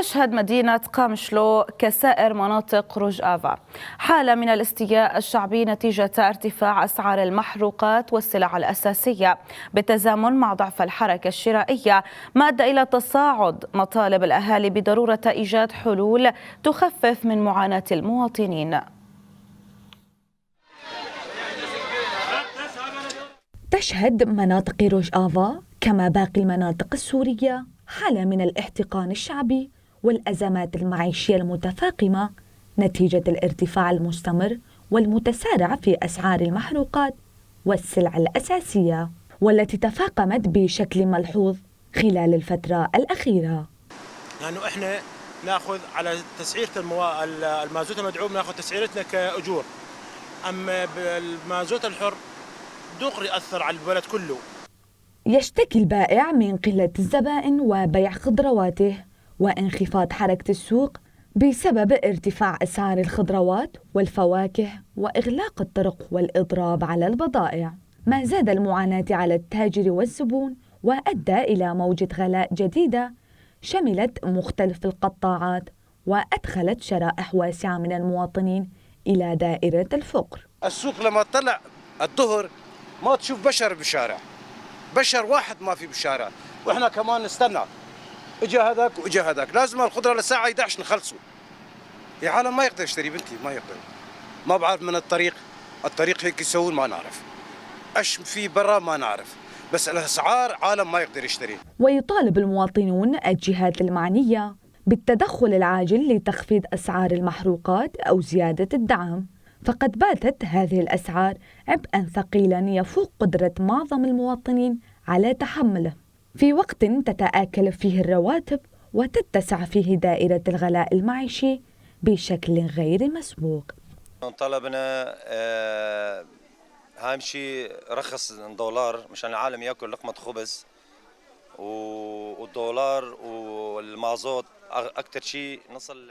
تشهد مدينة قامشلو كسائر مناطق روجافا حالة من الاستياء الشعبي نتيجة ارتفاع أسعار المحروقات والسلع الأساسية بالتزامن مع ضعف الحركة الشرائية، ما أدى إلى تصاعد مطالب الأهالي بضرورة إيجاد حلول تخفف من معاناة المواطنين. تشهد مناطق روجافا كما باقي المناطق السورية حالة من الاحتقان الشعبي والأزمات المعيشية المتفاقمة نتيجة الارتفاع المستمر والمتسارع في أسعار المحروقات والسلع الأساسية، والتي تفاقمت بشكل ملحوظ خلال الفترة الأخيرة. لأنه إحنا ناخذ على تسعيرة المازوت المدعوم ناخذ تسعيرتنا كأجور، أما بالمازوت الحر دغري أثر على البلد كله. يشتكي البائع من قلة الزبائن وبيع خضرواته وانخفاض حركة السوق بسبب ارتفاع أسعار الخضروات والفواكه وإغلاق الطرق والإضراب على البضائع، ما زاد المعاناة على التاجر والزبون وأدى إلى موجة غلاء جديدة شملت مختلف القطاعات وأدخلت شرائح واسعة من المواطنين إلى دائرة الفقر. السوق لما طلع الظهر ما تشوف بشر بالشارع، بشر واحد ما في بالشارع، واحنا كمان نستنى اجى هذاك واجى هذاك، لازم الخضره للساعه 11 نخلصه. يا عالم ما يقدر يشتري بنتي، ما يقدر، ما بعرف من الطريق هيك يسوون ما نعرف، ايش في برا ما نعرف، بس الاسعار عالم ما يقدر يشتري. ويطالب المواطنون الجهات المعنيه بالتدخل العاجل لتخفيض اسعار المحروقات او زياده الدعم، فقد باتت هذه الأسعار عبئاً ثقيلاً يفوق قدرة معظم المواطنين على تحمله، في وقت تتآكل فيه الرواتب وتتسع فيه دائرة الغلاء المعيشي بشكل غير مسبوق. طلبنا أهم شيء رخص الدولار مشان العالم ياكل لقمة خبز، والدولار والمازوت أكثر شيء نصل